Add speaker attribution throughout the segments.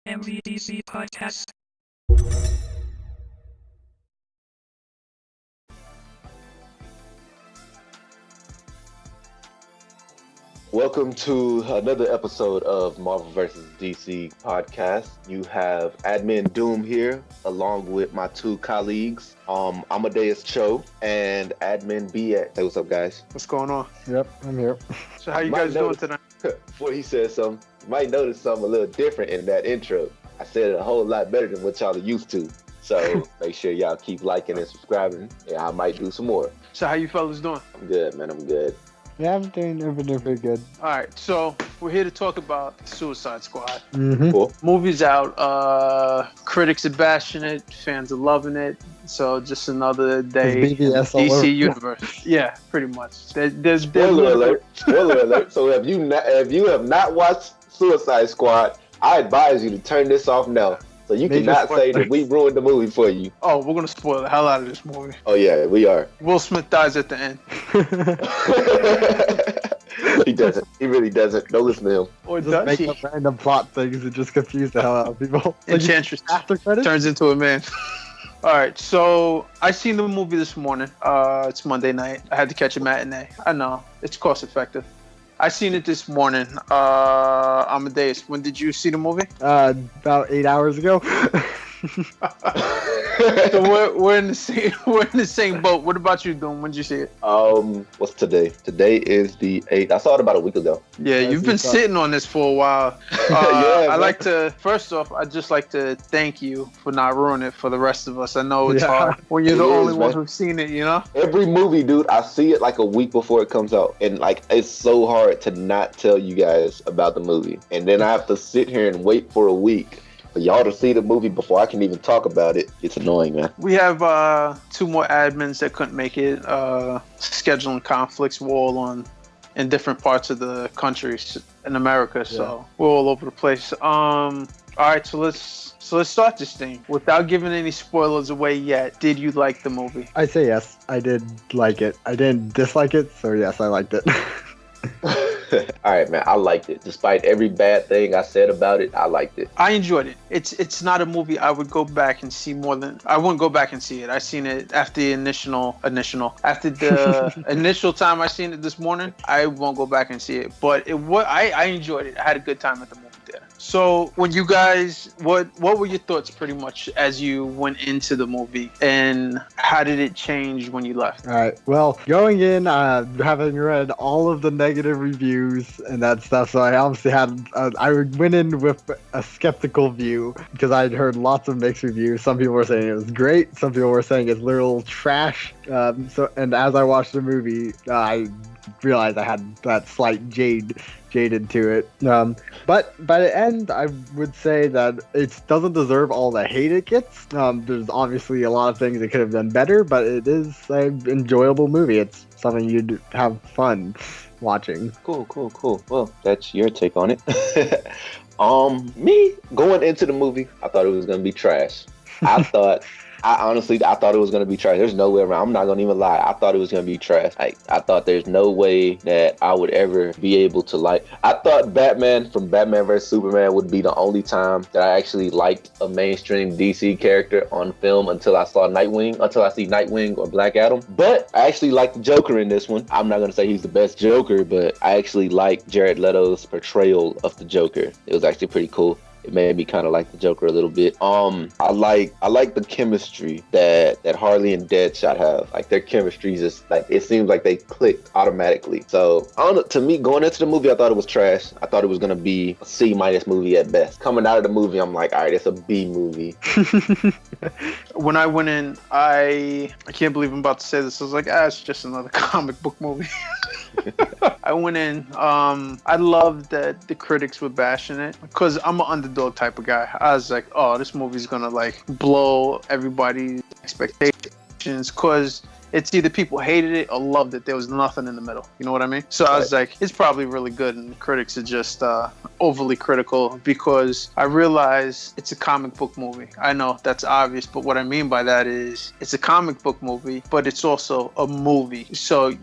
Speaker 1: MVDC podcast.
Speaker 2: Welcome to another episode of Marvel vs. DC podcast. You have Admin Doom here, along with my two colleagues, Amadeus Cho and Admin BX. Hey, what's up, guys?
Speaker 3: What's going on?
Speaker 4: Yep, I'm here.
Speaker 3: So how you guys doing tonight?
Speaker 2: Before he says something, you might notice something a little different in that intro. I said it a whole lot better than what y'all are used to. So make sure y'all keep liking and subscribing, and I might do some more.
Speaker 3: So how you fellas doing?
Speaker 2: I'm good, man. I'm good.
Speaker 4: Yeah, I've been doing pretty good.
Speaker 3: All right, so we're here to talk about Suicide Squad.
Speaker 4: Mm-hmm.
Speaker 2: Cool.
Speaker 3: Movie's out. Critics are bashing it. Fans are loving it. So just another day in the
Speaker 4: BVS all over.
Speaker 3: DC universe. Yeah, pretty much. There's
Speaker 2: Spoiler alert! Spoiler alert! So if you have not watched Suicide Squad, I advise you to turn this off now. So you
Speaker 4: Major
Speaker 2: cannot say that we ruined the movie for you.
Speaker 3: Oh, we're gonna spoil the hell out of this movie.
Speaker 2: Oh yeah, we are.
Speaker 3: Will Smith dies at the end.
Speaker 2: He doesn't. He really doesn't. Don't listen to him.
Speaker 3: Or
Speaker 4: Just
Speaker 3: does
Speaker 4: make
Speaker 3: he?
Speaker 4: up random plot things and just confuse the hell out of people.
Speaker 3: Enchantress
Speaker 4: After credits?
Speaker 3: turns into a man. All right, so I seen the movie this morning. It's Monday night. I had to catch a matinee. I know it's cost effective. I seen it this morning. Amadeus, when did you see the movie?
Speaker 4: About 8 hours ago.
Speaker 3: So we're in the same boat. What about you, Doom? When did you see it?
Speaker 2: What's today? Today is the 8th. I saw it about a week ago.
Speaker 3: Yeah, you've been sitting on this for a while. First off, I'd just like to thank you for not ruining it for the rest of us. I know it's hard when you're the only ones who've seen it, you know?
Speaker 2: Every movie, dude, I see it like a week before it comes out. And like, it's so hard to not tell you guys about the movie. And then I have to sit here and wait for a week for y'all to see the movie before I can even talk about it. It's annoying, man.
Speaker 3: We have two more admins that couldn't make it. Scheduling conflicts. We're all in different parts of the country in America, so we're all over the place. All right, so let's start this thing without giving any spoilers away yet. Did you like the movie?
Speaker 4: I say yes. I did like it. I didn't dislike it, so yes, I liked it.
Speaker 2: All right, man. I liked it. Despite every bad thing I said about it, I liked it.
Speaker 3: I enjoyed it. It's not a movie I would go back and see more than I wouldn't go back and see it. I seen it after the after the initial time I seen it this morning. I won't go back and see it. But I enjoyed it. I had a good time at the movie theater. So when you guys, what were your thoughts pretty much as you went into the movie, and how did it change when you left?
Speaker 4: All right. Well, going in, having read all of the negative reviews and that stuff, so I obviously I went in with a skeptical view because I'd heard lots of mixed reviews. Some people were saying it was great. Some people were saying it's literal trash. And as I watched the movie, I realized I had that slight jaded to it. But by the end, I would say that it doesn't deserve all the hate it gets. There's obviously a lot of things it could have done better, but it is an enjoyable movie. It's something you'd have fun watching.
Speaker 2: Cool. Well, that's your take on it. Me going into the movie, I thought it was gonna be trash. I honestly thought it was going to be trash. There's no way around. I'm not going to even lie. I thought it was going to be trash. I thought there's no way that I would ever be able to like. I thought Batman from Batman vs. Superman would be the only time that I actually liked a mainstream DC character on film until I see Nightwing or Black Adam. But I actually like the Joker in this one. I'm not going to say he's the best Joker, but I actually like Jared Leto's portrayal of the Joker. It was actually pretty cool. It made me kind of like the Joker a little bit. I like the chemistry that Harley and Deadshot have. Like, their chemistry is just like, it seems like they clicked automatically. So I don't know, to me, going into the movie, I thought it was trash. I thought it was gonna be a C- movie at best. Coming out of the movie, I'm like, all right, it's a B movie.
Speaker 3: When I went in, I can't believe I'm about to say this. I was like, it's just another comic book movie. I went in. I loved that the critics were bashing it because I'm an underdog type of guy. I was like, oh, this movie's gonna like blow everybody's expectations because It's either people hated it or loved it. There was nothing in the middle. You know what I mean? So I was like, it's probably really good, and the critics are just overly critical because I realize it's a comic book movie. I know that's obvious, but what I mean by that is it's a comic book movie, but it's also a movie. So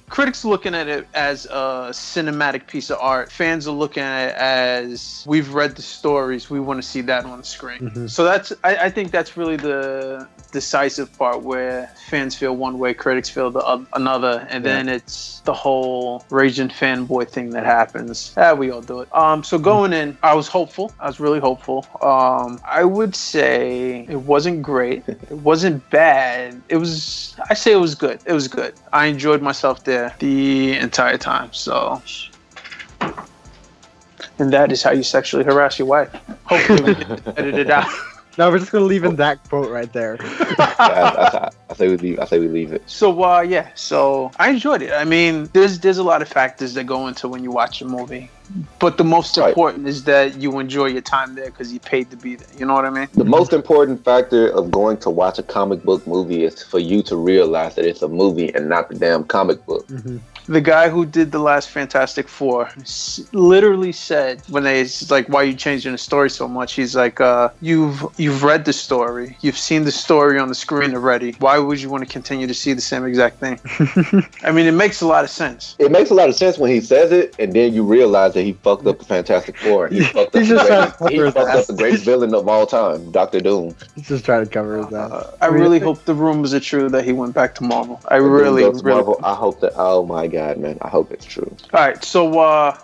Speaker 3: critics are looking at it as a cinematic piece of art. Fans are looking at it as we've read the stories. We want to see that on the screen.
Speaker 4: Mm-hmm.
Speaker 3: So I think that's really the decisive part where fans feel one way, critics feel another, and then it's the whole raging fanboy thing that happens. We all do it. So going in, I was hopeful. I was really hopeful. I would say it wasn't great. It wasn't bad. I say it was good. It was good. I enjoyed myself there the entire time. So, and that is how you sexually harass your wife. Hopefully we can edit it out.
Speaker 4: No, we're just gonna leave in that quote right there.
Speaker 2: I say we leave it.
Speaker 3: So so I enjoyed it. I mean, there's a lot of factors that go into when you watch a movie, but the most important is that you enjoy your time there because you paid to be there. You know what I mean?
Speaker 2: The most important factor of going to watch a comic book movie is for you to realize that it's a movie and not the damn comic book.
Speaker 4: Mm-hmm.
Speaker 3: The guy who did the last Fantastic Four literally said, when it's like, why are you changing the story so much? He's like, you've read the story. You've seen the story on the screen already. Why would you want to continue to see the same exact thing? I mean, it makes a lot of sense.
Speaker 2: It makes a lot of sense when he says it, and then you realize that he fucked up the Fantastic Four. He fucked up the greatest villain of all time, Dr. Doom.
Speaker 4: He's just trying to cover his ass.
Speaker 3: I really hope the rumors are true that he went back to Marvel. I
Speaker 2: hope that. Oh my God, man! I hope it's true.
Speaker 3: All right, so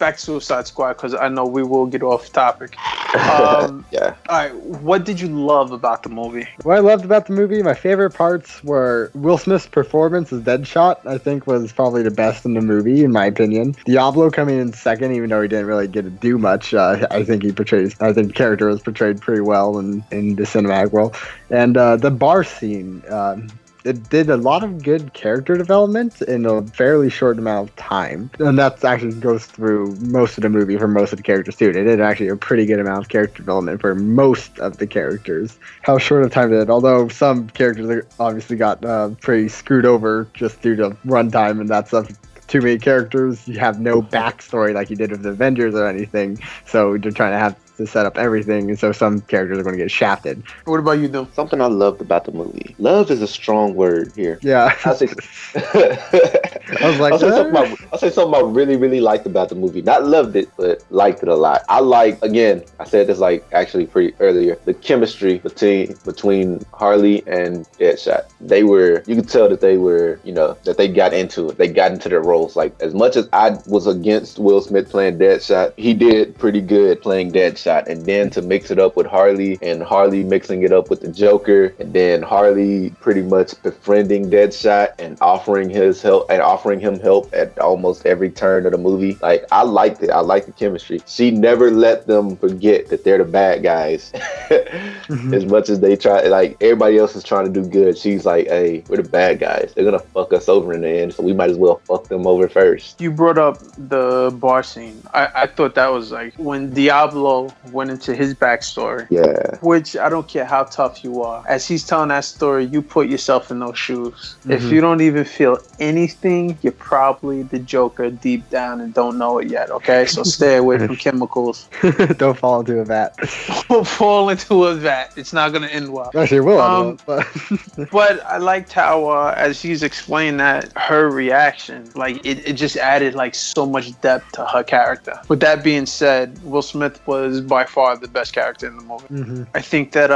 Speaker 3: back to Suicide Squad because I know we will get off topic.
Speaker 2: Yeah.
Speaker 3: All right, what did you love about the movie?
Speaker 4: What I loved about the movie, my favorite parts were Will Smith's performance as Deadshot. I think was probably the best in the movie, in my opinion. Diablo coming in second, even though he didn't really get to do much. I think the character was portrayed pretty well in the cinematic world. And the bar scene. It did a lot of good character development in a fairly short amount of time. And that actually goes through most of the movie for most of the characters too. They did actually a pretty good amount of character development for most of the characters. How short of time did it? Although some characters obviously got pretty screwed over just due to runtime and that stuff. Too many characters, you have no backstory like you did with the Avengers or anything. So they're trying to have to set up everything, and so some characters are going to get shafted.
Speaker 3: What about you, though?
Speaker 2: Something I loved about the movie. Love is a strong word here.
Speaker 4: Yeah.
Speaker 2: I'll say something I really, really liked about the movie. Not loved it, but liked it a lot. I said this actually pretty earlier, the chemistry between Harley and Deadshot. You could tell that they were, that they got into it. They got into their roles. Like, as much as I was against Will Smith playing Deadshot, he did pretty good playing Deadshot. And then to mix it up with Harley, and Harley mixing it up with the Joker, and then Harley pretty much befriending Deadshot and offering him help at almost every turn of the movie. Like, I liked it. I liked the chemistry. She never let them forget that they're the bad guys. As much as they try, like, everybody else is trying to do good, she's like, hey, we're the bad guys. They're gonna fuck us over in the end, so we might as well fuck them over first.
Speaker 3: You brought up the bar scene. I thought that was like when Diablo went into his backstory.
Speaker 2: Yeah.
Speaker 3: Which, I don't care how tough you are. As he's telling that story, you put yourself in those shoes. If you don't even feel anything, you're probably the Joker deep down and don't know it yet, okay? So stay away from chemicals.
Speaker 4: Don't fall into a vat.
Speaker 3: Don't fall into a vat. It's not going to end well.
Speaker 4: Actually, it will.
Speaker 3: But I liked how, as she's explained that, her reaction, like, it just added, like, so much depth to her character. With that being said, Will Smith was by far the best character in the movie. I think that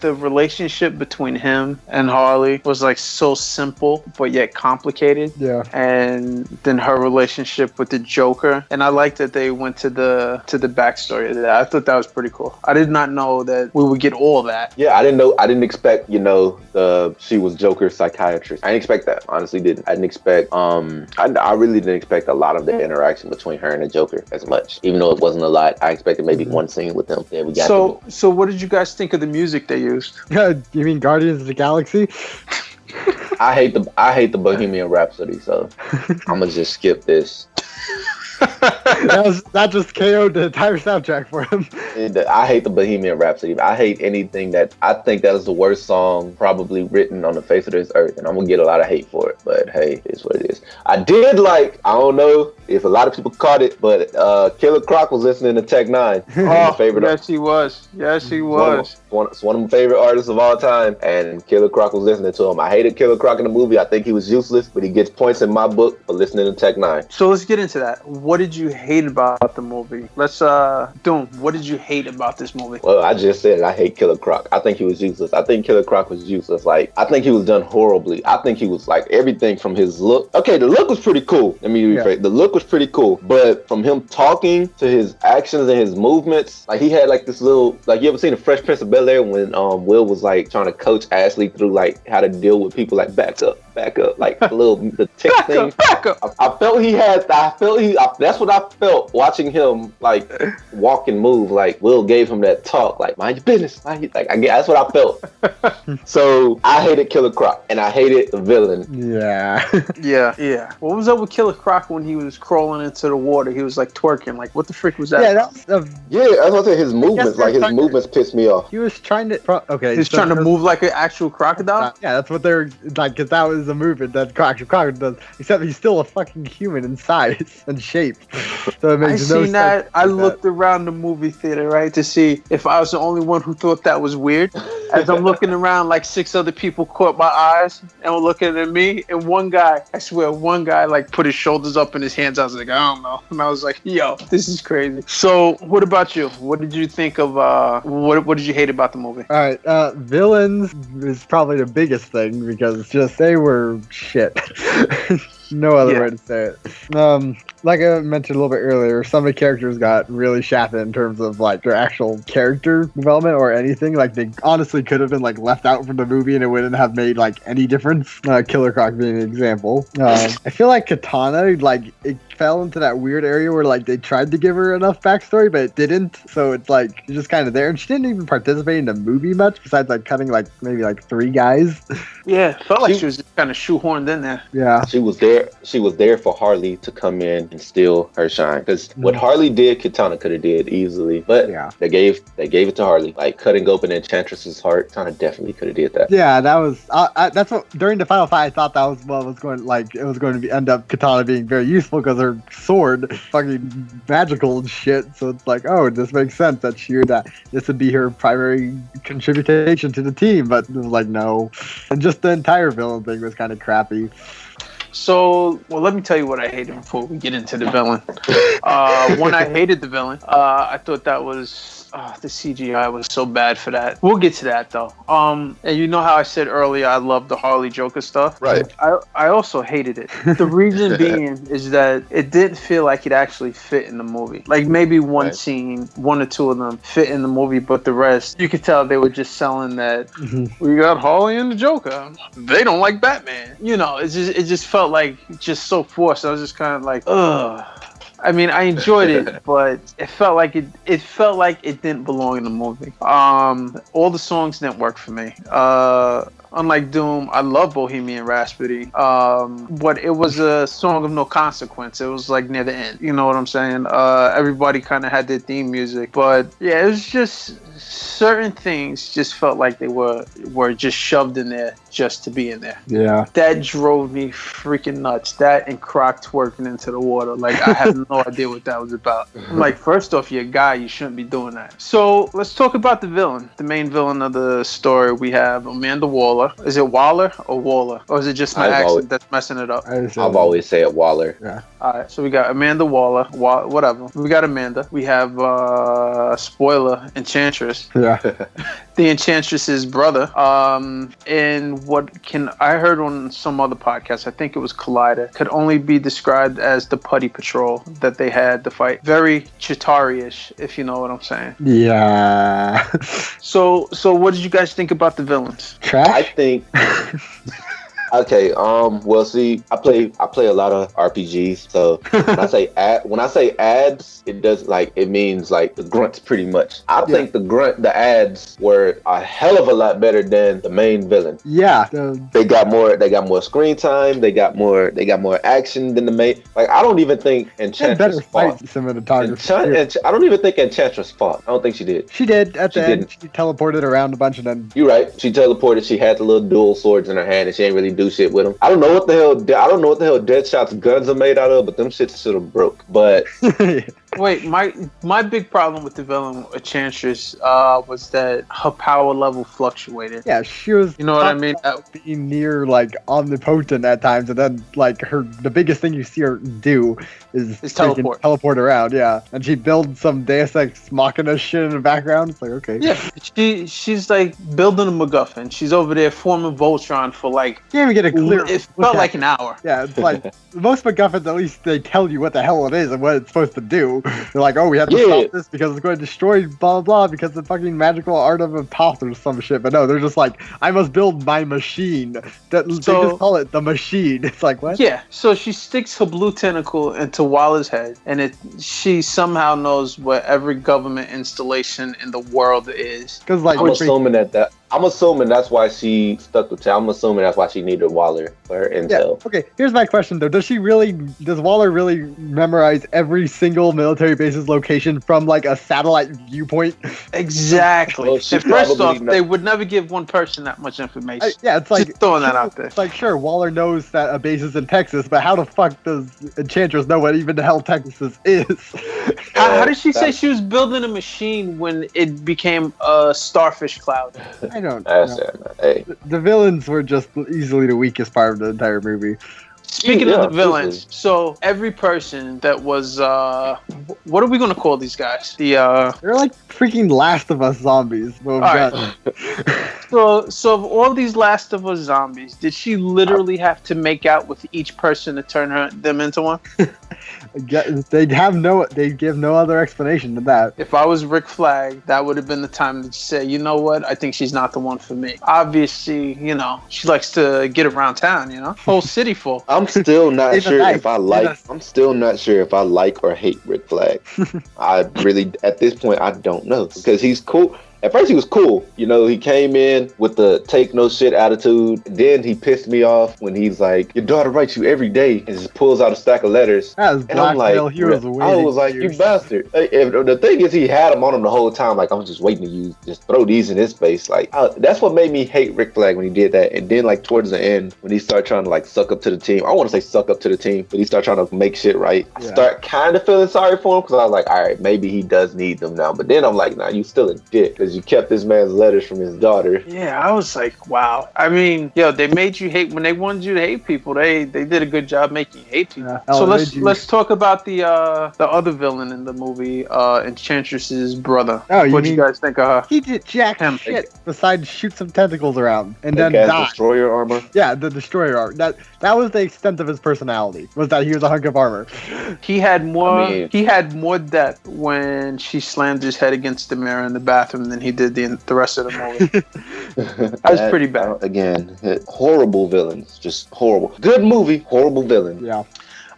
Speaker 3: the relationship between him and Harley was like so simple but yet complicated.
Speaker 4: Yeah.
Speaker 3: And then her relationship with the Joker, and I like that they went to the backstory of that. I thought that was pretty cool. I did not know that we would get all that.
Speaker 2: Yeah, I didn't expect, she was Joker's psychiatrist. I didn't expect that. Honestly, didn't. I didn't expect I really didn't expect a lot of the interaction between her and the Joker as much. Even though it wasn't a lot, I expected maybe one scene with them. Yeah, we got
Speaker 3: So what did you guys think of the music they used?
Speaker 4: You mean Guardians of the Galaxy?
Speaker 2: I hate the Bohemian Rhapsody, so I'm gonna just skip this.
Speaker 4: that just KO'd the entire soundtrack for him.
Speaker 2: I hate the Bohemian Rhapsody. I hate anything that I think that is the worst song probably written on the face of this earth, and I'm gonna get a lot of hate for it. But hey, it's what it is. I did like. I don't know if a lot of people caught it, but Killer Croc was listening to Tech Nine.
Speaker 3: Oh, yes, he was. Yes, he was.
Speaker 2: It's one of my favorite artists of all time, and Killer Croc was listening to him. I hated Killer Croc in the movie. I think he was useless, but he gets points in my book for listening to Tech Nine.
Speaker 3: So let's get into that. What did you hate about the movie? Let's Doom. What did you hate about this movie?
Speaker 2: Well, I just said I hate Killer Croc. I think he was useless. I think Killer Croc was useless. Like, I think he was done horribly. I think he was like everything from his look. Okay, the look was pretty cool. Let me rephrase. The look was pretty cool, but from him talking to his actions and his movements, like he had like this little, like, you ever seen The Fresh Prince of Bel-Air when Will was like trying to coach Ashley through like how to deal with people, like back up, like the tick thing.
Speaker 3: Back up.
Speaker 2: I felt that's what I felt watching him like walk and move. Like Will gave him that talk, like mind your business. That's what I felt. So I hated Killer Croc and I hated the villain.
Speaker 3: Yeah. What was up with Killer Croc when he was crawling into the water? He was like twerking. Like, what the frick was that?
Speaker 2: That's what I said. His movements, his movements pissed me off.
Speaker 4: He was trying to. Okay.
Speaker 3: He's trying to move like an actual crocodile.
Speaker 4: Yeah, that's what they're like. Cause that was a movement that crocodile does. Except he's still a fucking human in size and shape. So it makes no sense.
Speaker 3: I looked around the movie theater, right, to see if I was the only one who thought that was weird. As I'm looking around, like 6 other people caught my eyes and were looking at me. And one guy like put his shoulders up and his hands. I was like, I don't know. And I was like, yo, this is crazy. So what about you? What did you think of, what did you hate about the movie?
Speaker 4: All right, villains is probably the biggest thing because just they were shit. No other way to say it. Like I mentioned a little bit earlier, some of the characters got really shafted in terms of like their actual character development or anything. Like they honestly could have been like left out from the movie and it wouldn't have made like any difference. Killer Croc being an example. I feel like Katana, like it fell into that weird area where like they tried to give her enough backstory but it didn't. So it's like just kind of there, and she didn't even participate in the movie much besides like cutting like maybe like 3 guys.
Speaker 3: Yeah, felt like she was just kind of shoehorned in there.
Speaker 4: Yeah,
Speaker 2: she was there for Harley to come in and steal her shine, because what Harley did, Katana could have did easily, but they gave it to Harley. Like cutting open Enchantress's heart, Katana definitely could have did that.
Speaker 4: Yeah, that was that's what during the final fight I thought that was what was going, like it was going to be end up Katana being very useful because her sword fucking magical and shit. So it's like, oh, this makes sense that this would be her primary contribution to the team, but it was like no, and just the entire villain thing was kind of crappy.
Speaker 3: So, well, let me tell you what I hated before we get into the villain. When I hated the villain, I thought that was the CGI was so bad for that. We'll get to that though. And you know how I said earlier I love the Harley Joker stuff?
Speaker 2: Right.
Speaker 3: I also hated it. The reason being is that it didn't feel like it actually fit in the movie. Like maybe one scene, 1 or 2 of them fit in the movie, but the rest, you could tell they were just selling that we got Harley and the Joker. They don't like Batman. You know, it just felt like just so forced. I was just kind of like, ugh. I mean, I enjoyed it, but it felt like it didn't belong in the movie. All the songs didn't work for me. Unlike Doom, I love Bohemian Rhapsody, but it was a song of no consequence. It was like near the end. You know what I'm saying? Everybody kind of had their theme music, but yeah, it was just certain things just felt like they were just shoved in there just to be in there.
Speaker 4: Yeah.
Speaker 3: That drove me freaking nuts. That and Croc twerking into the water. Like, I have no idea what that was about. I'm like, first off, you're a guy. You shouldn't be doing that. So let's talk about the villain. The main villain of the story, we have Amanda Waller. Is it Waller or Waller? Or is it just my accent that's messing it up?
Speaker 2: I've always said Waller.
Speaker 4: Yeah.
Speaker 3: All right. So we got Amanda Waller. Whatever. We got Amanda. We have, spoiler, Enchantress.
Speaker 4: Yeah.
Speaker 3: The Enchantress's brother. And I heard on some other podcast, I think it was Collider, could only be described as the Putty Patrol that they had to fight. Very Chitauri-ish, if you know what I'm saying.
Speaker 4: Yeah.
Speaker 3: So what did you guys think about the villains?
Speaker 4: Trash?
Speaker 2: I think Okay. Well, see, I play a lot of RPGs. So when I say ads, it means like the grunts pretty much. I think the ads were a hell of a lot better than the main villain.
Speaker 4: Yeah.
Speaker 2: They got more screen time. They got more action than the main. Like I don't even think Enchantress fought. I don't even think Enchantress fought. I don't think she did.
Speaker 4: She did at the end. She teleported around a bunch and then.
Speaker 2: You're right. She teleported. She had the little dual swords in her hand, and she ain't really do shit with them. I don't know what the hell Deadshot's guns are made out of, but them shits should have broke. But
Speaker 3: wait, my big problem with the villain Enchantress was that her power level fluctuated.
Speaker 4: Yeah, she was.
Speaker 3: You know what I mean?
Speaker 4: Being near like omnipotent at times, and then like the biggest thing you see her do is teleport around. Yeah, and she builds some Deus Ex Machina shit in the background. It's like okay.
Speaker 3: Yeah, she's like building a MacGuffin. She's over there forming Voltron for like.
Speaker 4: You can't even get a clear.
Speaker 3: It felt like an hour.
Speaker 4: Yeah, it's like most MacGuffins. At least they tell you what the hell it is and what it's supposed to do. They're like, oh, we have to stop this because it's going to destroy blah blah because the fucking magical art of a path or some shit. But no, they're just like, I must build my machine. They just call it the machine. It's like what?
Speaker 3: Yeah. So she sticks her blue tentacle into Waller's head, and she somehow knows what every government installation in the world is.
Speaker 4: Because like
Speaker 2: I'm assuming that's why she stuck with Chow. I'm assuming that's why she needed Waller for her intel.
Speaker 4: Yeah. Okay, here's my question though. Does Waller really memorize every single military base's location from like a satellite viewpoint?
Speaker 3: Exactly. Well, first off, they would never give one person that much information.
Speaker 4: It's like
Speaker 3: just throwing that out there.
Speaker 4: It's like sure, Waller knows that a base is in Texas, but how the fuck does Enchantress know what even the hell Texas is?
Speaker 3: How did she say she was building a machine when it became a starfish cloud?
Speaker 4: I don't know.
Speaker 2: Hey.
Speaker 4: The villains were just easily the weakest part of the entire movie.
Speaker 3: Speaking of the villains, so every person that was, what are we going to call these guys? They're
Speaker 4: like freaking Last of Us zombies.
Speaker 3: So of all these Last of Us zombies, did she literally have to make out with each person to turn them into one?
Speaker 4: They give no other explanation than that.
Speaker 3: If I was Rick Flag, that would have been the time to say, you know what, I think she's not the one for me. Obviously, she likes to get around town, whole city full.
Speaker 2: I'm still not sure if I like. I'm still not sure if I like or hate Rick Flag. I really, at this point, I don't know because he's cool. At first, he was cool. He came in with the take no shit attitude. Then he pissed me off when he's like, your daughter writes you every day and just pulls out a stack of letters.
Speaker 4: And I'm like, I
Speaker 2: was like, you bastard. The thing is, he had him on him the whole time. Like, I'm just waiting to just throw these in his face. Like, that's what made me hate Rick Flag when he did that. And then, like, towards the end, when he started trying to, like, suck up to the team. I want to say suck up to the team, but he started trying to make shit right. I start kind of feeling sorry for him because I was like, all right, maybe he does need them now. But then I'm like, nah, you still a dick because you kept this man's letters from his daughter.
Speaker 3: Yeah, I was like, wow. I mean, they made you hate when they wanted you to hate people. They did a good job making you hate people. So let's talk about the other villain in the movie, Enchantress's brother. What do you guys think of her?
Speaker 4: He did jack shit besides shoot some tentacles around and then die.
Speaker 2: Destroyer armor.
Speaker 4: Yeah, the destroyer armor. That was the extent of his personality. Was that he was a hunk of armor.
Speaker 3: He had more depth when she slammed his head against the mirror in the bathroom than he did the rest of the movie. That was pretty bad.
Speaker 2: Again, horrible villains. Just horrible. Good movie, horrible villain.
Speaker 4: Yeah.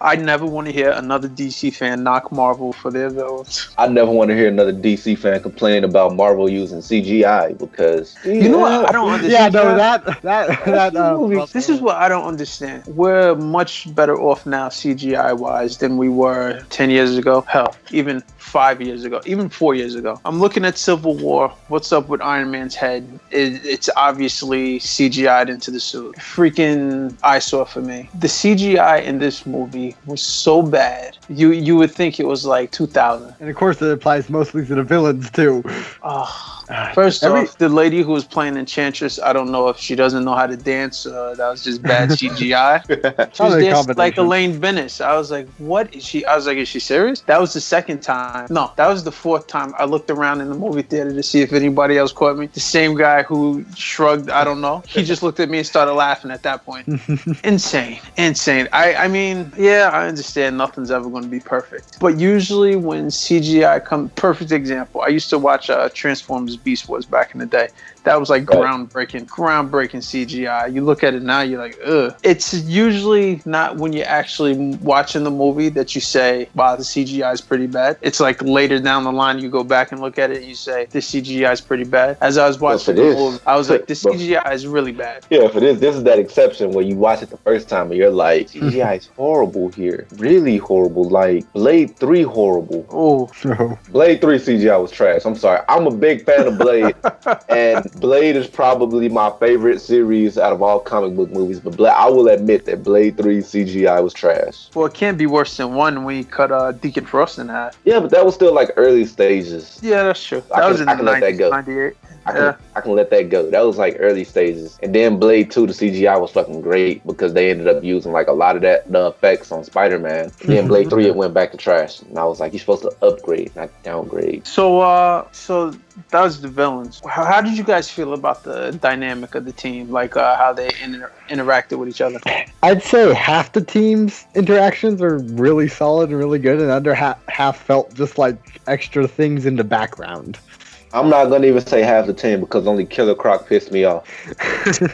Speaker 3: I never want to hear another DC fan knock Marvel for their villains.
Speaker 2: I never want to hear another DC fan complain about Marvel using CGI because
Speaker 3: you know what I don't understand.
Speaker 4: Yeah, no,
Speaker 3: this is what I don't understand. We're much better off now CGI wise than we were 10 years ago. Hell, even 5 years ago, even 4 years ago. I'm looking at Civil War. What's up with Iron Man's head? It's obviously CGI'd into the suit. Freaking eyesore for me. The CGI in this movie was so bad. You would think it was like 2000.
Speaker 4: And of course it applies mostly to the villains too.
Speaker 3: First off, the lady who was playing Enchantress, I don't know if she doesn't know how to dance. That was just bad CGI. She was dancing like Elaine Bennis. I was like, what is she? I was like, is she serious? That was the second time. No, that was the fourth time I looked around in the movie theater to see if anybody else caught me. The same guy who shrugged, I don't know. He just looked at me and started laughing at that point. Insane. I mean, yeah, yeah, I understand nothing's ever going to be perfect. But usually when CGI comes, perfect example, I used to watch Transformers Beast Wars back in the day. That was like groundbreaking CGI. You look at it now, you're like, ugh. It's usually not when you're actually watching the movie that you say, wow, the CGI is pretty bad. It's like later down the line, you go back and look at it and you say, this CGI is pretty bad. As I was watching the movie, I was like, this CGI is really bad.
Speaker 2: Yeah, for this is that exception where you watch it the first time and you're like, CGI is horrible here. Really horrible. Like, Blade 3 horrible.
Speaker 3: Oh.
Speaker 2: Blade 3 CGI was trash. I'm sorry. I'm a big fan of Blade. And Blade is probably my favorite series out of all comic book movies, but I will admit that Blade 3 CGI was trash.
Speaker 3: Well, it can't be worse than 1 when you cut Deacon Frost in half.
Speaker 2: Yeah, but that was still like early stages.
Speaker 3: Yeah, that's true. That was in the 90s, 98.
Speaker 2: I can let that go. That was like early stages. And then Blade 2, the CGI was fucking great because they ended up using like a lot of the effects on Spider-Man. Then Blade 3, it went back to trash. And I was like, you're supposed to upgrade, not downgrade.
Speaker 3: So that was the villains. How did you guys feel about the dynamic of the team? Like how they interacted with each other?
Speaker 4: I'd say half the team's interactions were really solid and really good, and under half felt just like extra things in the background.
Speaker 2: I'm not gonna even say half the team because only Killer Croc pissed me off.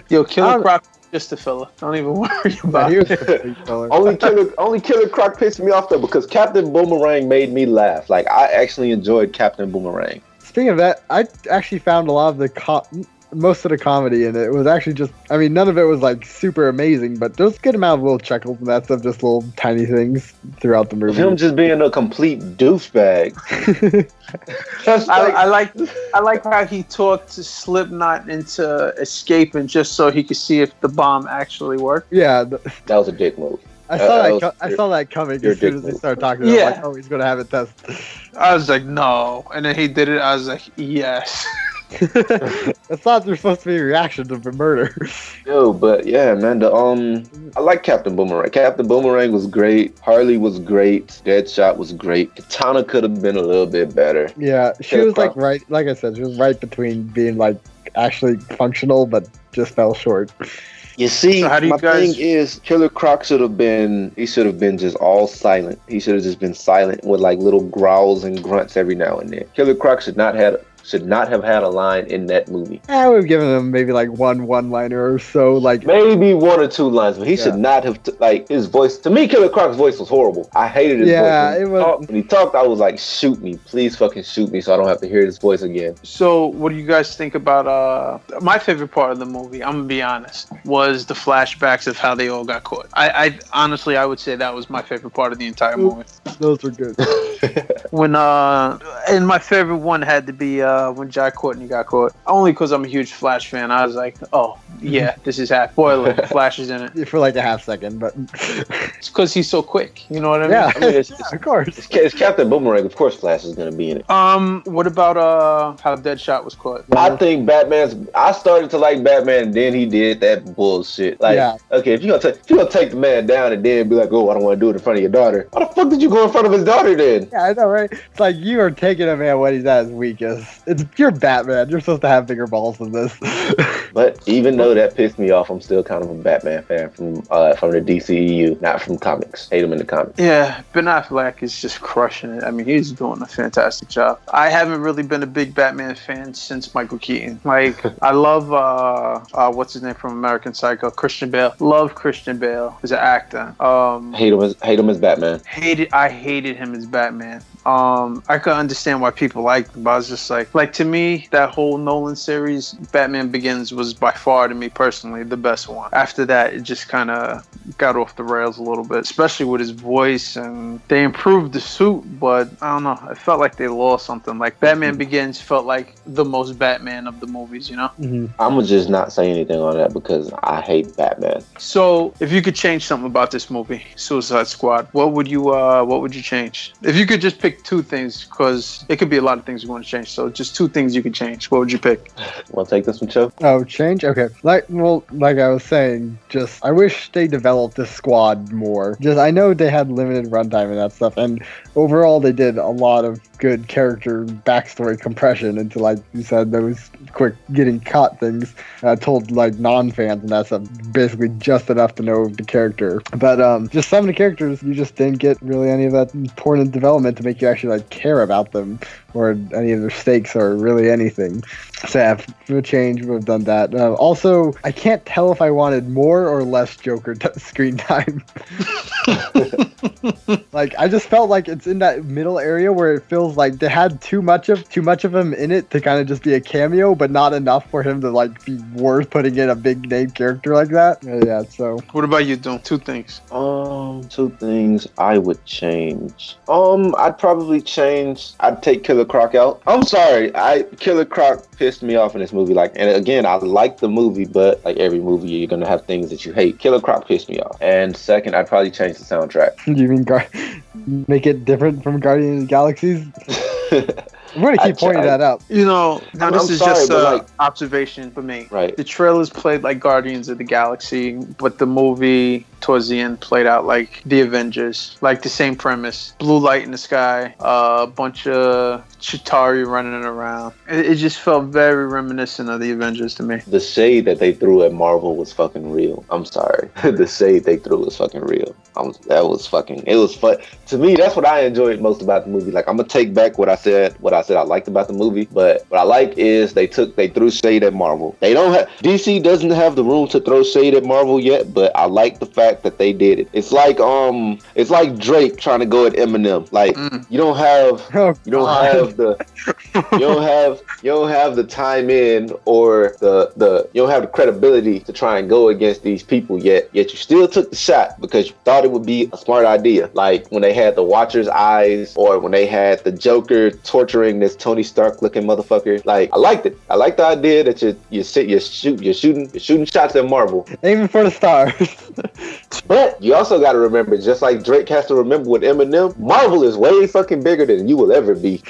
Speaker 3: Yo, Killer Croc just a filler. Don't even worry about it.
Speaker 2: only Killer Croc pissed me off though because Captain Boomerang made me laugh. Like I actually enjoyed Captain Boomerang.
Speaker 4: Speaking of that, I actually found a lot of most of the comedy in it. It was actually just, I mean, none of it was like super amazing, but there's a good amount of little chuckles and that stuff, just little tiny things throughout the movie.
Speaker 2: Him just being a complete douchebag.
Speaker 3: I like how he talked to Slipknot into escaping just so he could see if the bomb actually worked.
Speaker 4: Yeah,
Speaker 2: that was a dick move.
Speaker 4: I saw that coming as soon as they started talking about like, oh, he's gonna have it tested.
Speaker 3: I was like, no, and then he did it. I was like, yes.
Speaker 4: That's not there's supposed to be a reaction to the murder.
Speaker 2: Yo, but yeah, man, I like Captain Boomerang. Captain Boomerang was great. Harley was great. Deadshot was great. Katana could have been a little bit better.
Speaker 4: Yeah, she was like right, like I said, she was right between being like actually functional, but just fell short.
Speaker 2: You see, so thing is, Killer Croc should have been just all silent. He should have just been silent with like little growls and grunts every now and then. Killer Croc should not have had a line in that movie.
Speaker 4: I would have given him maybe like one-liner or so, like
Speaker 2: maybe 1 or 2 lines, but he should not have like his voice. To me, Killer Croc's voice was horrible. I hated his voice. When he talked, I was like, shoot me, please fucking shoot me, so I don't have to hear his voice again.
Speaker 3: So, what do you guys think about my favorite part of the movie? I'm gonna be honest, was the flashbacks of how they all got caught. I honestly, I would say that was my favorite part of the entire movie.
Speaker 4: Those were good.
Speaker 3: And my favorite one had to be when Jai Courtney got caught. Only because I'm a huge Flash fan. I was like, oh, yeah, this is half. Spoiler, Flash is in it.
Speaker 4: For like a half second, but...
Speaker 3: It's because he's so quick. You know what I mean?
Speaker 4: Yeah,
Speaker 3: I mean,
Speaker 4: of course.
Speaker 2: It's Captain Boomerang. Of course Flash is going to be in it.
Speaker 3: What about how Deadshot was caught?
Speaker 2: I think I started to like Batman, and then he did that bullshit. Like, okay, if you're gonna take the man down and then be like, oh, I don't want to do it in front of your daughter. Why the fuck did you go in front of his daughter then?
Speaker 4: Yeah, I know, right? It's like you are taking a man when he's at his weakest. You're Batman. You're supposed to have bigger balls than this.
Speaker 2: But even though that pissed me off, I'm still kind of a Batman fan from the DCEU, not from comics. Hate him in the comics.
Speaker 3: Yeah, Ben Affleck is just crushing it. I mean, he's doing a fantastic job. I haven't really been a big Batman fan since Michael Keaton. Like, I love what's his name from American Psycho, Christian Bale. Love Christian Bale as an actor.
Speaker 2: Hate him as Batman.
Speaker 3: I hated him as Batman. I could understand why people liked him, but I was just like to me, that whole Nolan series, Batman Begins was by far, to me personally, the best one. After that, it just kind of got off the rails a little bit, especially with his voice, and they improved the suit, but I don't know, it felt like they lost something. Like Batman Begins felt like the most Batman of the movies, you know?
Speaker 2: Mm-hmm. I'm gonna just not say anything on that because I hate Batman.
Speaker 3: So, if you could change something about this movie, Suicide Squad, what would you change? If you could just pick 2 things, because it could be a lot of things you want to change, so just 2 things you could change. What would you pick?
Speaker 2: Want to take this one, Joe?
Speaker 4: Oh, change? Okay. Like I was saying, just I wish they developed this squad more. Just I know they had limited runtime and that stuff, and overall they did a lot of good character backstory compression into, like you said, those quick getting caught things. Told like non-fans and that's basically just enough to know the character. But just some of the characters, you just didn't get really any of that important development to make you actually like care about them or any of their stakes or really anything. So yeah, for a change, would have done that. Also, I can't tell if I wanted more or less Joker screen time. Like, I just felt like it's in that middle area where it feels like they had too much of him in it to kind of just be a cameo, but not enough for him to like be worth putting in a big name character like that. Yeah. So,
Speaker 3: what about you, Doom? Two things.
Speaker 2: Two things I would change. I'd probably change. I'd take Killer Croc out. I'm sorry, Killer Croc pissed me off in this movie. Like, and again, I like the movie, but like every movie, you're gonna have things that you hate. Killer Croc pissed me off. And second, I'd probably change the soundtrack.
Speaker 4: You mean make it different from Guardians of the Galaxies? I'm going to keep pointing that out.
Speaker 3: You know, now this is just an observation for me.
Speaker 2: Right.
Speaker 3: The trailers played like Guardians of the Galaxy, but the movie towards the end played out like The Avengers. Like the same premise. Blue light in the sky, a bunch of Chitauri running around. It just felt very reminiscent of The Avengers to me.
Speaker 2: The shade that they threw at Marvel was fucking real. I'm sorry. The shade they threw was fucking real. It was fun. To me, that's what I enjoyed most about the movie. Like, I'm going to take back what I said I liked about the movie, but what I like is they threw shade at Marvel. DC doesn't have the room to throw shade at Marvel yet, but I like the fact that they did it. It's like Drake trying to go at Eminem. Like, you don't have the time in or you don't have the credibility to try and go against these people yet you still took the shot because you thought it would be a smart idea. Like when they had the Watcher's eyes or when they had the Joker torturing this Tony Stark looking motherfucker. Like, I liked it. I like the idea that you're shooting shots at Marvel.
Speaker 4: Aiming for the stars.
Speaker 2: But you also got to remember, just like Drake has to remember with Eminem, Marvel is way fucking bigger than you will ever be.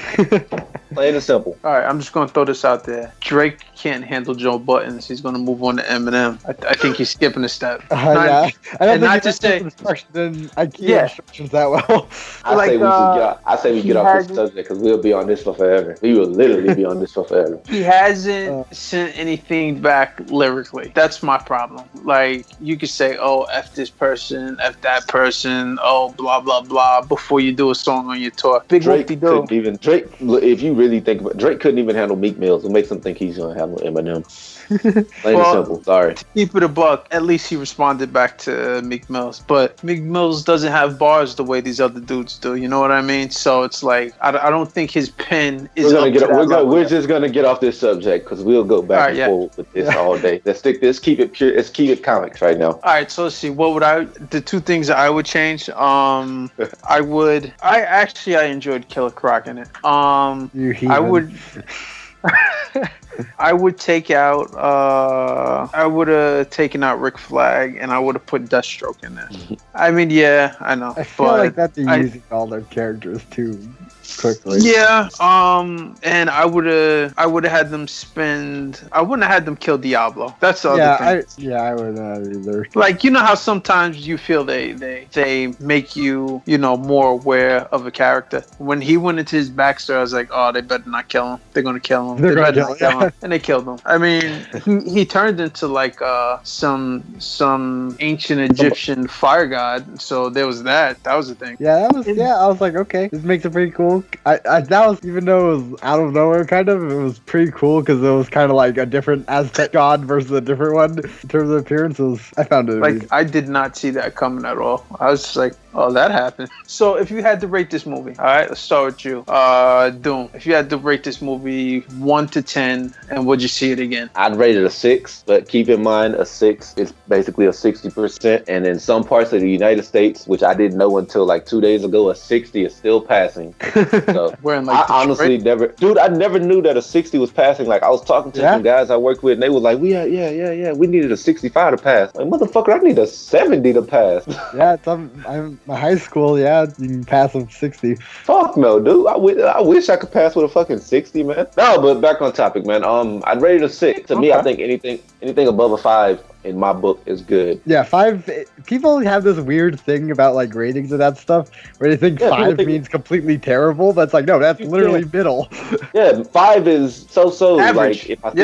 Speaker 2: Plain and simple.
Speaker 3: All right, I'm just going to throw this out there. Drake can't handle Joe Buttons. He's going to move on to Eminem. I think he's skipping a step.
Speaker 4: Yeah. I don't
Speaker 3: not to say
Speaker 4: then I can't instructions that well.
Speaker 2: I say we get off this subject because we'll be on this for forever. We will literally be on this for forever.
Speaker 3: He hasn't sent anything back lyrically. That's my problem. Like, you could say, oh, F this person, F that person, oh, blah, blah, blah, before you do a song on your tour.
Speaker 2: Drake, if you really think about it, Drake couldn't even handle Meek Mills. What makes him think he's going to handle Eminem? Plain and simple. Sorry.
Speaker 3: To keep it a buck, at least he responded back to Meek Mills. But Meek Mills doesn't have bars the way these other dudes do. You know what I mean? So it's like, I don't think his pen is
Speaker 2: We're just going to get off this subject because we'll go back and forth with this all day. Let's keep it pure. Let's keep it comics right now.
Speaker 3: All right, so let's see. The two things that I would change, I enjoyed Killer Croc in it. I would take out. I would have taken out Rick Flag, and I would have put Deathstroke in there. I mean, yeah, I know.
Speaker 4: I feel like that they're using all their characters too quickly.
Speaker 3: Yeah. And I would have had them I wouldn't have had them kill Diablo. That's the other thing.
Speaker 4: I wouldn't have either.
Speaker 3: Like, you know how sometimes you feel they make you more aware of a character. When he went into his backstory, I was like, oh, they better not kill him. They're gonna kill him. They better not kill him. And they killed him. I mean, he turned into like some ancient Egyptian fire god. So there was that. That was the thing.
Speaker 4: Yeah, I was like, okay, this makes it pretty cool. That was, even though it was out of nowhere, kind of, it was pretty cool because it was kind of like a different Aztec god versus a different one in terms of appearances. I found it amazing.
Speaker 3: I did not see that coming at all. I was just like, oh, that happened. So if you had to rate this movie, all right, let's start with you. Doom, if you had to rate this movie 1 to 10, and would you see it again?
Speaker 2: I'd rate it a 6, but keep in mind a 6 is basically a 60%. And in some parts of the United States, which I didn't know until like 2 days ago, a 60 is still passing. So
Speaker 3: we're in like
Speaker 2: I honestly I never knew that a 60 was passing. Like, I was talking to some guys I worked with, and they were like, we needed a 65 to pass. Like, motherfucker, I need a 70 to pass.
Speaker 4: Yeah, I'm my high school, you can pass with 60.
Speaker 2: Fuck no, dude. I wish I could pass with a fucking 60, man. No, but back on topic, man. I'd rate it a 6. To me, I think anything above a 5 in my book is good.
Speaker 4: Yeah, 5. People have this weird thing about like ratings and that stuff, where they think 5 means completely terrible. That's like, no, that's literally middle.
Speaker 2: Yeah, 5 is so.
Speaker 3: Average.
Speaker 2: Like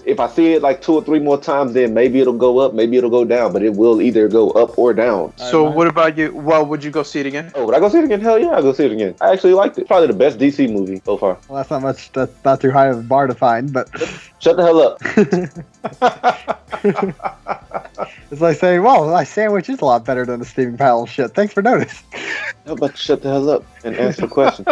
Speaker 2: if I see it like 2 or 3 more times, then maybe it'll go up, maybe it'll go down, but it will either go up or down.
Speaker 3: So what about you? Well, would you go see it again?
Speaker 2: Oh, would I go see it again? Hell yeah, I'll go see it again. I actually liked it. Probably the best DC movie so far.
Speaker 4: Well, that's not too high of a bar to find, but
Speaker 2: Shut the hell up.
Speaker 4: it's like saying, well, my sandwich is a lot better than a steaming pile of shit. Thanks for noticing.
Speaker 2: How about you shut the hell up and answer the question?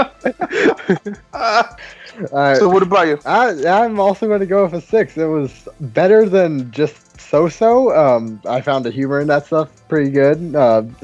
Speaker 4: Alright.
Speaker 3: So what about you?
Speaker 4: I'm also going to go with a 6. It was better than just so-so. I found the humor in that stuff pretty good.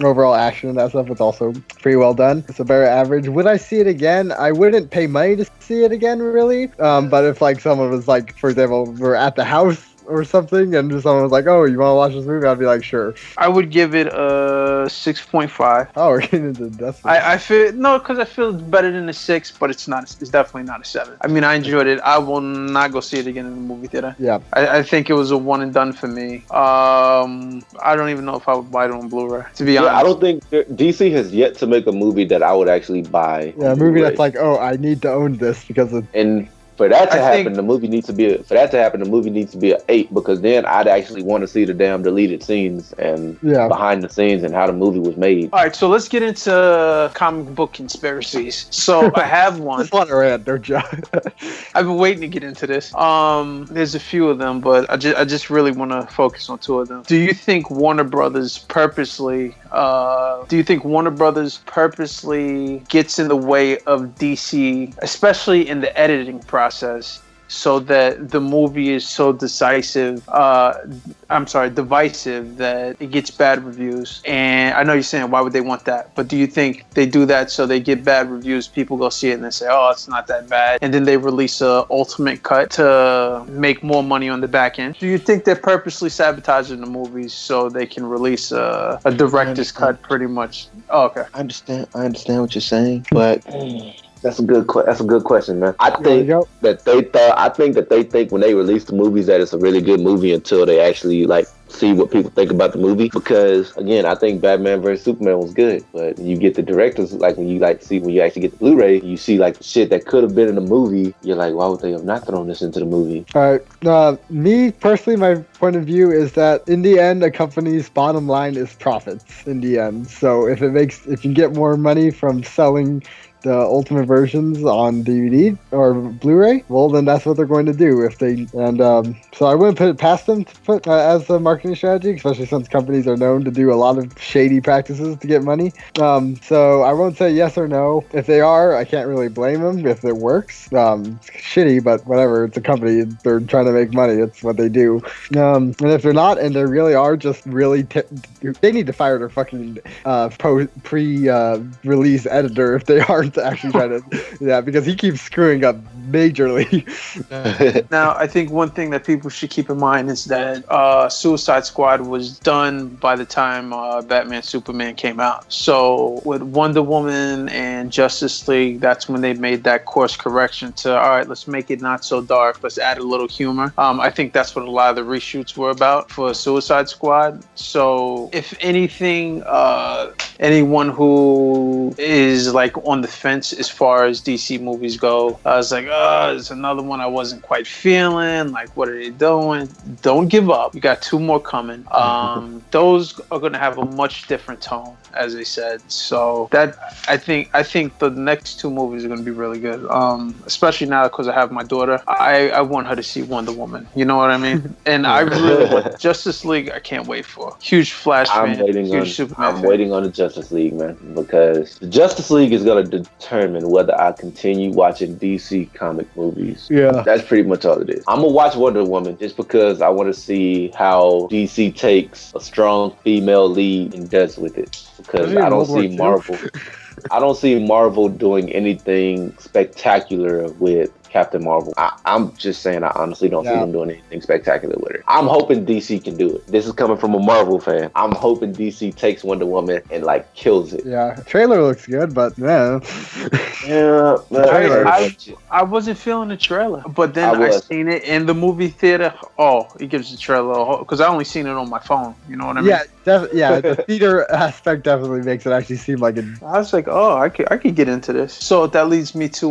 Speaker 4: Overall action in that stuff was also pretty well done. It's a better average. Would I see it again? I wouldn't pay money to see it again, really. But if like someone was like, for example, we're at the house or something, and someone was like, "Oh, you want to watch this movie?" I'd be like, "Sure."
Speaker 3: I would give it a 6.5.
Speaker 4: Oh, we're getting into that's.
Speaker 3: I feel because I feel it's better than a 6, but it's not. It's definitely not a 7. I mean, I enjoyed it. I will not go see it again in the movie theater.
Speaker 4: Yeah.
Speaker 3: I think it was a one and done for me. I don't even know if I would buy it on Blu-ray. To be honest,
Speaker 2: I don't think DC has yet to make a movie that I would actually buy.
Speaker 4: Yeah, a movie that's like, "Oh, I need to own this because of."
Speaker 2: And for that to happen, the movie needs to be an 8, because then I'd actually want to see the damn deleted scenes and behind the scenes and how the movie was made.
Speaker 3: All right, so let's get into comic book conspiracies. So I have one.
Speaker 4: Just want to rant, don't you?
Speaker 3: I've been waiting to get into this. There's a few of them, but I just really want to focus on 2 of them. Do you think Warner Brothers purposely gets in the way of DC, especially in the editing process, so that the movie is so divisive that it gets bad reviews? And I know you're saying, why would they want that? But do you think they do that so they get bad reviews, people go see it and they say, oh, it's not that bad, and then they release a ultimate cut to make more money on the back end? Do you think they're purposely sabotaging the movies so they can release a director's cut pretty much? Oh, okay.
Speaker 2: I understand what you're saying, but that's a good question, man. I think that they think when they release the movies that it's a really good movie until they actually like see what people think about the movie. Because again, I think Batman vs Superman was good, but you get the directors, like when you actually get the Blu-ray, you see like the shit that could have been in the movie. You're like, why would they have not thrown this into the movie?
Speaker 4: All right. Me personally, my point of view is that in the end, a company's bottom line is profits. In the end, so if you get more money from selling the ultimate versions on DVD or Blu-ray, well, then that's what they're going to do. So I wouldn't put it past them to put as a marketing strategy, especially since companies are known to do a lot of shady practices to get money. So I won't say yes or no. If they are, I can't really blame them if it works. It's shitty, but whatever. It's a company. They're trying to make money. It's what they do. And if they're not, and they really are just really, they need to fire their fucking pre-release editor if they aren't actually trying to, because he keeps screwing up majorly.
Speaker 3: Now, I think one thing that people should keep in mind is that Suicide Squad was done by the time Batman Superman came out. So with Wonder Woman and Justice League, that's when they made that course correction to, all right, let's make it not so dark, let's add a little humor. I think that's what a lot of the reshoots were about for Suicide Squad. So if anything, anyone who is like on the fence as far as DC movies go, I was like, it's another one I wasn't quite feeling. Like, what are they doing? Don't give up. You got 2 more coming. Those are going to have a much different tone, as they said. So that I think the next 2 movies are going to be really good. Especially now because I have my daughter. I want her to see Wonder Woman. You know what I mean? And I really want Justice League. I can't wait for. Huge Flash fan.
Speaker 2: I'm waiting on the Justice League, man, because the Justice League is going to determine whether I continue watching DC comic movies.
Speaker 4: Yeah.
Speaker 2: That's pretty much all it is. I'm going to watch Wonder Woman just because I want to see how DC takes a strong female lead and does with it. Because I don't see Marvel. I don't see Marvel doing anything spectacular with Captain Marvel. I'm just saying, I honestly don't see them doing anything spectacular with her. I'm hoping DC can do it. This is coming from a Marvel fan. I'm hoping DC takes Wonder Woman and like kills it.
Speaker 4: Yeah, trailer looks good, but yeah.
Speaker 2: Yeah,
Speaker 3: I wasn't feeling the trailer, but then I seen it in the movie theater. Oh, it gives the trailer because I only seen it on my phone. You know what I mean?
Speaker 4: Yeah, the theater aspect definitely makes it actually seem like it.
Speaker 3: I was like, oh, I could get into this. So that leads me to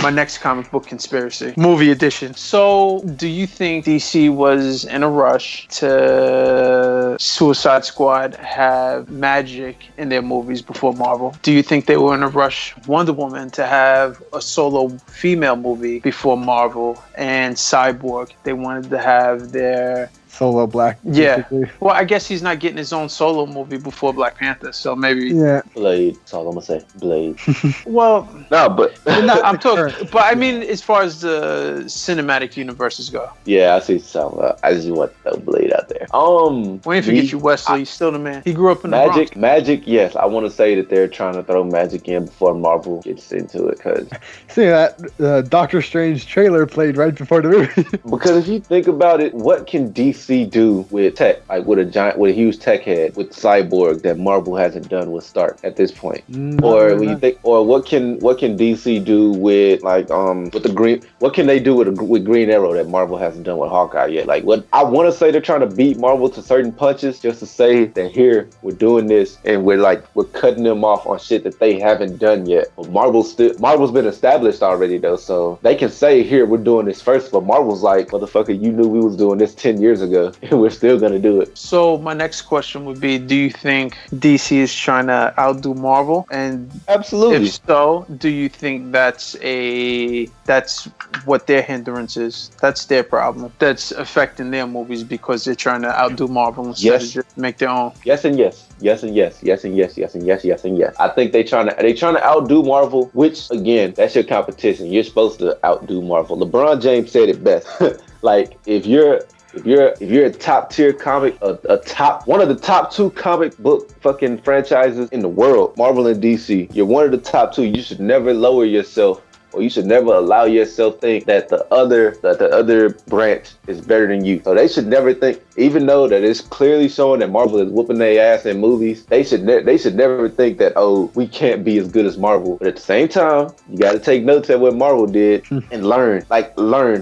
Speaker 3: my next comic book conspiracy movie edition. So, do you think DC was in a rush to Suicide Squad have magic in their movies before Marvel? Do you think they were in a rush Wonder Woman to have a solo female movie before Marvel, and Cyborg they wanted to have their
Speaker 4: solo Black.
Speaker 3: Basically. Well, I guess he's not getting his own solo movie before Black Panther, so maybe.
Speaker 4: Yeah.
Speaker 2: Blade. That's all I'm gonna say. Blade.
Speaker 3: Well,
Speaker 2: no, but
Speaker 3: I'm talking. But I mean, as far as the cinematic universes go.
Speaker 2: Yeah, I see some. I just want to throw Blade out there.
Speaker 3: We ain't forget you, Wesley. He's still the man. He grew up in the Bronx.
Speaker 2: Magic. Yes, I want to say that they're trying to throw magic in before Marvel gets into it, because.
Speaker 4: See that Doctor Strange trailer played right before the movie.
Speaker 2: Because if you think about it, what can DC do with tech, like with a huge tech head, with Cyborg that Marvel hasn't done with Stark at this point? Or when you think, or what can DC do with like with the Green? What can they do with Green Arrow that Marvel hasn't done with Hawkeye yet? Like, what I want to say, they're trying to beat Marvel to certain punches just to say that here we're doing this and we're cutting them off on shit that they haven't done yet. But Marvel's been established already though, so they can say here we're doing this first. But Marvel's like, motherfucker, you knew we was doing this 10 years ago. We're still gonna do it.
Speaker 3: So my next question would be, do you think DC is trying to outdo Marvel? And
Speaker 2: absolutely.
Speaker 3: If so, do you think that's what their hindrance is? That's their problem. That's affecting their movies because they're trying to outdo Marvel instead of just make their own.
Speaker 2: Yes and yes. Yes and yes. Yes and yes. Yes and yes. Yes and yes. I think they trying to outdo Marvel, which again, that's your competition. You're supposed to outdo Marvel. LeBron James said it best. Like if you're a top tier comic, one of the top 2 comic book fucking franchises in the world, Marvel and DC, you're one of the top 2. You should never lower yourself, or you should never allow yourself to think that the other branch is better than you. So they should never think, even though that it's clearly showing that Marvel is whooping their ass in movies, they should never think that, oh, we can't be as good as Marvel. But at the same time, you got to take notes at what Marvel did and learn.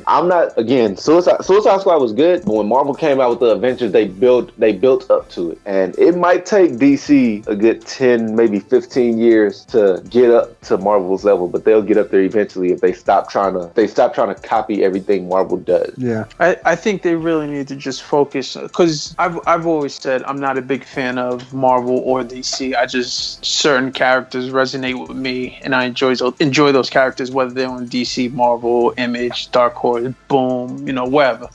Speaker 2: I'm not, again, Suicide Squad was good, but when Marvel came out with the Avengers, they built up to it. And it might take DC a good 10, maybe 15 years to get up to Marvel's level, but they'll get up there eventually if they stop trying to copy everything Marvel does.
Speaker 4: Yeah.
Speaker 3: I think they really need to just focus, because I've always said I'm not a big fan of Marvel or DC. I just, certain characters resonate with me and I enjoy those characters, whether they're on DC, Marvel, Image, Dark Horse, Boom, wherever.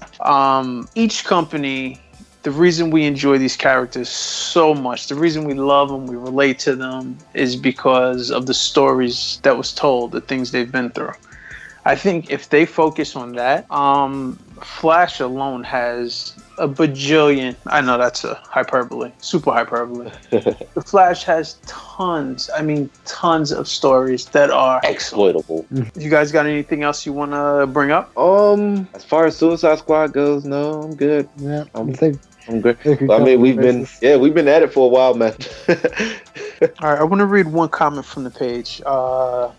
Speaker 3: Each company, the reason we enjoy these characters so much, the reason we love them, we relate to them, is because of the stories that was told, the things they've been through. I think if they focus on that, Flash alone has a bajillion. I know that's a hyperbole, super hyperbole. The Flash has tons of stories that are
Speaker 2: exploitable.
Speaker 3: You guys got anything else you want to bring up?
Speaker 2: As far as Suicide Squad goes, no, I'm good.
Speaker 4: Yeah,
Speaker 2: I'm good. I mean, we've been at it for a while, man.
Speaker 3: All right, I want to read one comment from the page.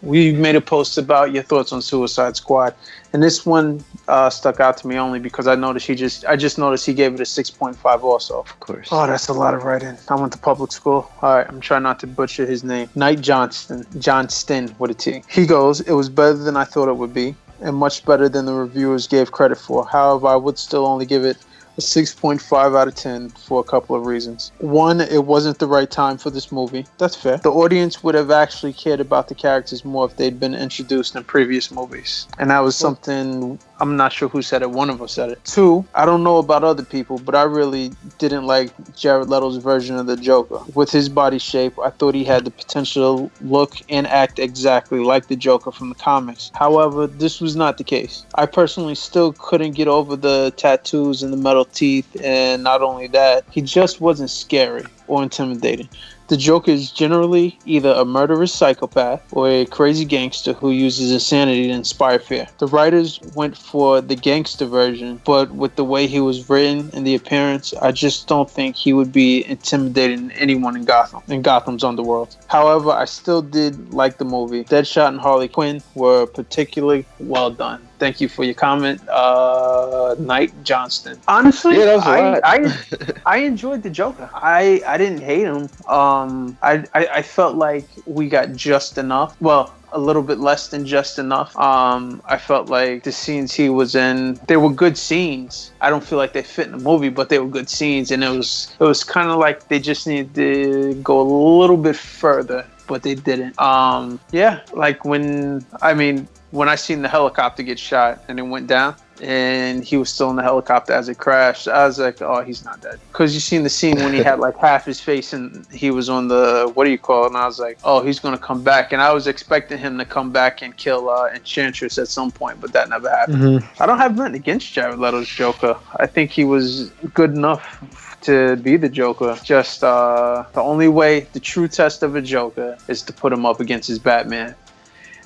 Speaker 3: We made a post about your thoughts on Suicide Squad, and this one stuck out to me only because I just noticed he gave it a 6.5 also.
Speaker 2: Of course.
Speaker 3: Oh, that's a lot of writing. I went to public school. All right, I'm trying not to butcher his name. Knight Johnston with a T. He goes, "It was better than I thought it would be, and much better than the reviewers gave credit for. However, I would still only give it a 6.5 out of 10 for a couple of reasons. One, it wasn't the right time for this movie. That's fair. The audience would have actually cared about the characters more if they'd been introduced in previous movies. And that was something, I'm not sure who said it. One of us said it. Two, I don't know about other people, but I really didn't like Jared Leto's version of the Joker. With his body shape, I thought he had the potential to look and act exactly like the Joker from the comics. However, this was not the case. I personally still couldn't get over the tattoos and the metal teeth, and not only that, he just wasn't scary or intimidating. The Joker is generally either a murderous psychopath or a crazy gangster who uses insanity to inspire fear. The writers went for the gangster version, but with the way he was written and the appearance, I just don't think he would be intimidating anyone in Gotham's underworld. However, I still did like the movie. Deadshot and Harley Quinn were particularly well done. Thank you for your comment, Knight Johnston. Honestly,
Speaker 2: Yeah, that was
Speaker 3: I enjoyed the Joker. I didn't hate him. I felt like we got just enough. Well, a little bit less than just enough. I felt like the scenes he was in, they were good scenes. I don't feel like they fit in the movie, but they were good scenes, and it was kind of like they just needed to go a little bit further, but they didn't. Yeah, like when I seen the helicopter get shot and it went down and he was still in the helicopter as it crashed, I was like, oh, he's not dead. Because you seen the scene when he had like half his face and he was on the, what do you call it? And I was like, oh, he's going to come back. And I was expecting him to come back and kill Enchantress at some point, but that never happened.
Speaker 4: Mm-hmm.
Speaker 3: I don't have nothing against Jared Leto's Joker. I think he was good enough to be the Joker. Just the only way, the true test of a Joker is to put him up against his Batman.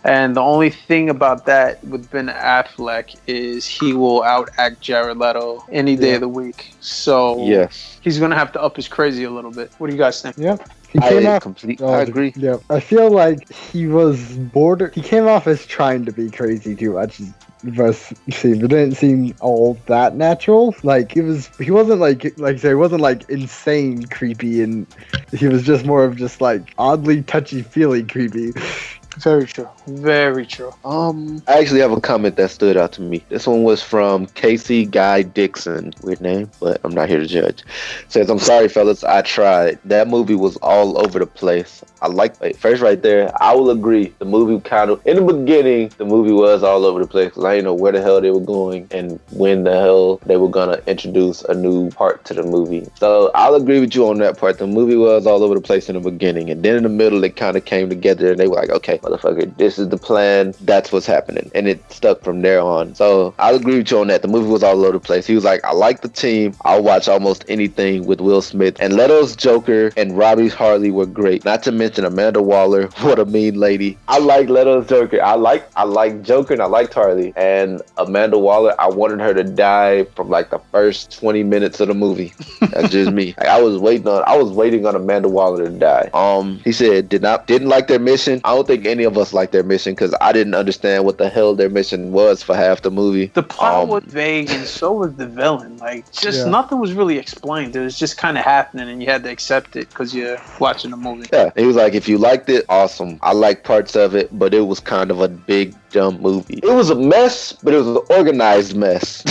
Speaker 3: And the only thing about that with Ben Affleck is he will outact Jared Leto any day of the week. So he's going to have to up his crazy a little bit. What do you guys think?
Speaker 4: Yep.
Speaker 2: I agree.
Speaker 4: Yeah, I feel like he was He came off as trying to be crazy too much. It didn't seem all that natural. Like he wasn't like I say, he wasn't like insane creepy, and he was just more of just like oddly touchy-feely creepy.
Speaker 3: Very true. Very true.
Speaker 2: I actually have a comment that stood out to me. This one was from Casey Guy Dixon. Weird name, but I'm not here to judge. Says, I'm sorry, fellas. I tried. That movie was all over the place. First right there, I will agree. The movie in the beginning, the movie was all over the place because I didn't know where the hell they were going and when the hell they were going to introduce a new part to the movie. So I'll agree with you on that part. The movie was all over the place in the beginning, and then in the middle, it kind of came together and they were like, okay, motherfucker, this is the plan. That's what's happening. And it stuck from there on. So I'll agree with you on that. The movie was all over the place. He was like, I like the team. I'll watch almost anything with Will Smith. And Leto's Joker and Robbie's Harley were great. Not to mention Amanda Waller. What a mean lady. I like Leto's Joker. I like Joker and I liked Harley. And Amanda Waller, I wanted her to die from like the first 20 minutes of the movie. That's just me. I was waiting on Amanda Waller to die. He said didn't like their mission. I don't think any of us liked their mission because I didn't understand what the hell their mission was for half the movie.
Speaker 3: The plot was vague and so was the villain. Like nothing was really explained. It was just kind of happening and you had to accept it because you're watching the movie.
Speaker 2: Yeah, he was like, if you liked it, awesome. I liked parts of it, but it was kind of a big dumb movie. It was a mess, but it was an organized mess.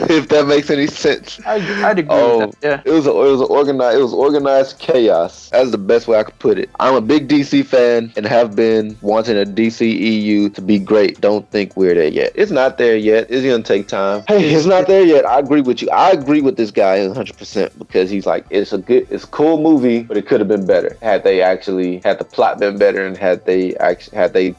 Speaker 2: If that makes any sense.
Speaker 3: I'd agree with that. Yeah.
Speaker 2: It was organized chaos. That's the best way I could put it. I'm a big DC fan and have been wanting a DCEU to be great. Don't think we're there yet. It's not there yet. It's gonna take time. Hey, it's not there yet. I agree with you. I agree with this guy 100% because he's like, it's a cool movie, but it could have been better had the plot been better and had they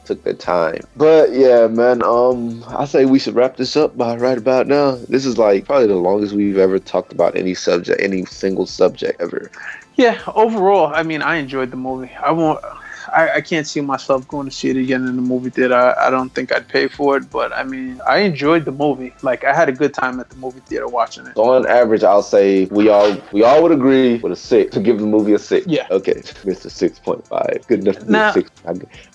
Speaker 2: took their time. But yeah, man, I say we should wrap this up by right about now. This is like probably the longest we've ever talked about any single subject ever.
Speaker 3: Yeah, overall, I mean, I enjoyed the movie. I can't see myself going to see it again in the movie theater. I don't think I'd pay for it, but I mean, I enjoyed the movie. Like, I had a good time at the movie theater watching it.
Speaker 2: So on average, I'll say we all would agree with a 6 to give the movie a 6.
Speaker 3: Yeah.
Speaker 2: Okay, Mr. 6.5. Good enough to be a 6,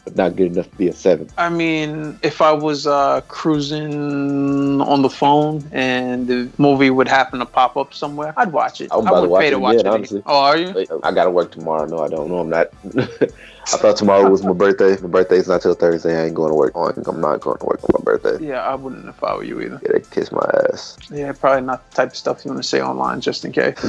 Speaker 2: but not good enough to be a 7.
Speaker 3: I mean, if I was cruising on the phone and the movie would happen to pop up somewhere, I'd watch it.
Speaker 2: I'm about to watch it again, honestly.
Speaker 3: Oh, are you?
Speaker 2: I gotta work tomorrow. No, I don't. No, I'm not. I thought tomorrow was my birthday. My birthday's not till Thursday. I ain't going to work. I'm not going to work on my birthday.
Speaker 3: Yeah, I wouldn't if I were you either.
Speaker 2: Yeah, they kiss my ass.
Speaker 3: Yeah, probably not the type of stuff you want to say online, just in case.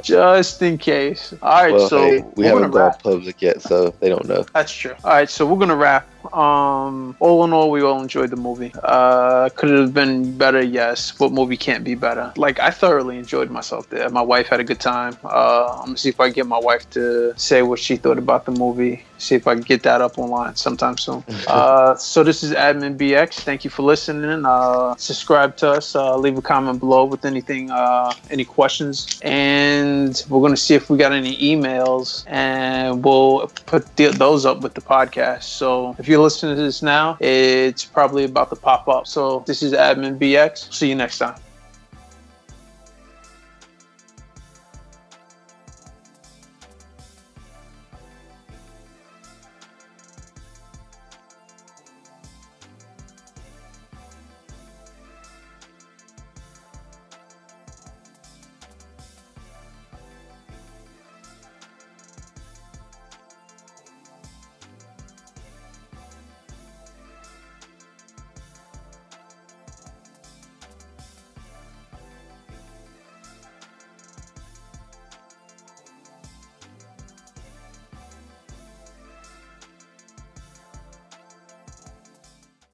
Speaker 3: Just in case. All right, so
Speaker 2: hey, we haven't gone public yet, so they don't know.
Speaker 3: That's true. All right, so we're gonna wrap. All in all, we all enjoyed the movie. Could it have been better? Yes. What movie can't be better? Like, I thoroughly enjoyed myself there. My wife had a good time. I'm gonna see if I can get my wife to say what she thought about the movie. see if I can get that up online sometime soon. So this is Admin BX. Thank you for listening. Subscribe to us. Leave a comment below with anything, any questions, and we're gonna see if we got any emails, and we'll put those up with the podcast. So if you're listening to this now, it's probably about to pop up. So this is Admin BX. See you next time.